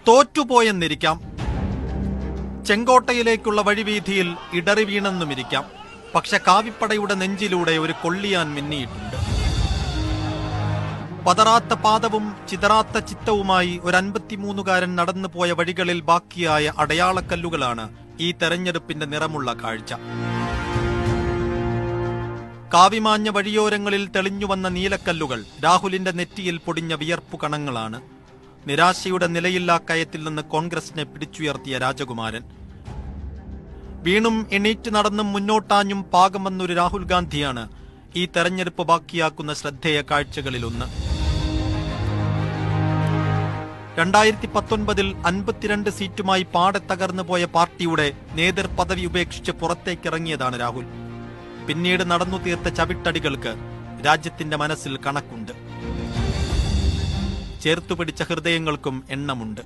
തോറ്റുപോയെന്നിരിക്കാം, ചെങ്കോട്ടയിലേക്കുള്ള വഴിവീഥിയിൽ ഇടറി വീണെന്നുമിരിക്കാം. പക്ഷെ കാവിപ്പടയുടെ നെഞ്ചിലൂടെ ഒരു കൊള്ളിയാൻ മിന്നിയിട്ടുണ്ട്. പതറാത്ത പാദവും ചിതറാത്ത ചിത്തവുമായി ഒരു 53കാരൻ നടന്നുപോയ വഴികളിൽ ബാക്കിയായ അടയാളക്കല്ലുകളാണ് ഈ തെരഞ്ഞെടുപ്പിന്റെ നിറമുള്ള കാഴ്ച. കാവിമാഞ്ഞ വഴിയോരങ്ങളിൽ തെളിഞ്ഞുവന്ന നീലക്കല്ലുകൾ രാഹുലിന്റെ നെറ്റിയിൽ പൊടിഞ്ഞ വിയർപ്പു കണങ്ങളാണ്. നിരാശയുടെ നിലയില്ലാ കയത്തിൽ നിന്ന് കോൺഗ്രസിനെ പിടിച്ചുയർത്തിയ രാജകുമാരൻ. വീണും എണീറ്റ് നടന്നും മുന്നോട്ടാഞ്ഞും പാകം വന്നൊരു രാഹുൽ ഗാന്ധിയാണ് ഈ തെരഞ്ഞെടുപ്പ് ബാക്കിയാക്കുന്ന ശ്രദ്ധേയ കാഴ്ചകളിലൊന്ന്. 2019 52 സീറ്റുമായി പാടെ തകർന്നു പോയ പാർട്ടിയുടെ നേതൃപദവി ഉപേക്ഷിച്ച് പുറത്തേക്കിറങ്ങിയതാണ് രാഹുൽ. പിന്നീട് നടന്നു തീർത്ത ചവിട്ടടികൾക്ക് രാജ്യത്തിന്റെ മനസ്സിൽ കണക്കുണ്ട്. ചേർത്തുപിടിച്ച ഹൃദയങ്ങൾക്കും എണ്ണമുണ്ട്.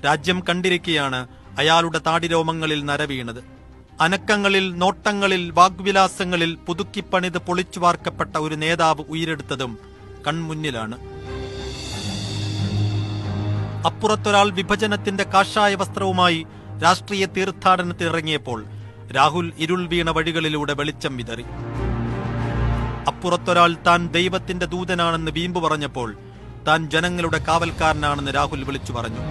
രാജ്യം കണ്ടിരിക്കെയാണ് അയാളുടെ താടിരോമങ്ങളിൽ നരവീണത്. അനക്കങ്ങളിൽ, നോട്ടങ്ങളിൽ, വാഗ്വിലാസങ്ങളിൽ പുതുക്കിപ്പണിത് പൊളിച്ചു വാർക്കപ്പെട്ട ഒരു നേതാവ് ഉയരെടുത്തതും കൺമുന്നിലാണ്. അപ്പുറത്തൊരാൾ വിഭജനത്തിന്റെ കാഷായ വസ്ത്രവുമായി രാഷ്ട്രീയ തീർത്ഥാടനത്തിനിറങ്ങിയപ്പോൾ രാഹുൽ ഇരുൾ വീണ വഴികളിലൂടെ വെളിച്ചം വിതറി. അപ്പുറത്തൊരാൾ താൻ ദൈവത്തിന്റെ ദൂതനാണെന്ന് വീമ്പു പറഞ്ഞപ്പോൾ താൻ ജനങ്ങളുടെ കാവൽക്കാരനാണെന്ന് രാഹുൽ വിളിച്ചു പറഞ്ഞു.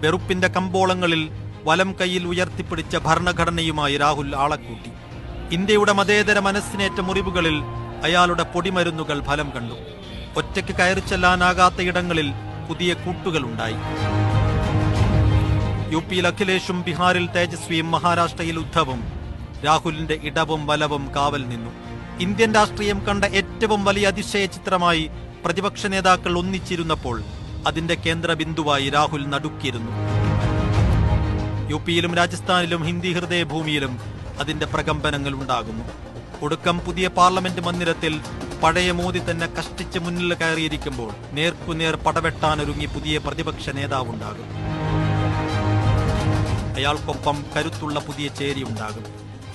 വെറുപ്പിന്റെ കമ്പോളങ്ങളിൽ വലം കൈയിൽ ഉയർത്തിപ്പിടിച്ച ഭരണഘടനയുമായി രാഹുൽ ആളക്കൂട്ടി. ഇന്ത്യയുടെ മതേതര മനസ്സിനേറ്റ മുറിവുകളിൽ അയാളുടെ പൊടിമരുന്നുകൾ ഫലം കണ്ടു. ഒറ്റയ്ക്ക് കയറി ചെല്ലാനാകാത്ത ഇടങ്ങളിൽ പുതിയ കൂട്ടുകളുണ്ടായി. യുപിയിൽ അഖിലേഷും ബീഹാറിൽ തേജസ്വിയും മഹാരാഷ്ട്രയിൽ ഉദ്ധവും രാഹുലിന്റെ ഇടവും വലവും കാവൽ നിന്നു. ഇന്ത്യൻ രാഷ്ട്രീയം കണ്ട ഏറ്റവും വലിയ അതിശയ ചിത്രമായി പ്രതിപക്ഷ നേതാക്കൾ ഒന്നിച്ചിരുന്നപ്പോൾ അതിന്റെ കേന്ദ്രബിന്ദുവായി രാഹുൽ നടുക്കിയിരുന്നു. യുപിയിലും രാജസ്ഥാനിലും ഹിന്ദി ഹൃദയഭൂമിയിലും അതിന്റെ പ്രകമ്പനങ്ങൾ ഉണ്ടാകുന്നു. ഒടുക്കം പുതിയ പാർലമെന്റ് മന്ദിരത്തിൽ പഴയ മോദി തന്നെ കഷ്ടിച്ച് മുന്നിൽ കയറിയിരിക്കുമ്പോൾ നേർക്കുനേർ പടവെട്ടാനൊരുങ്ങി പുതിയ പ്രതിപക്ഷ നേതാവുണ്ടാകും. അയാൾക്കൊപ്പം കരുത്തുള്ള പുതിയ ചേരി ഉണ്ടാകും.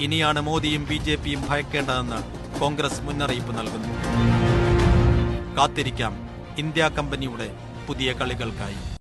ഇനിയാണ് മോദിയും BJPയും ഭയക്കേണ്ടതെന്ന് കോൺഗ്രസ് മുന്നറിയിപ്പ് നൽകുന്നു. കാത്തിരിക്കാം ഇന്ത്യ കമ്പനിയുടെ പുതിയ കളികൾക്കായി.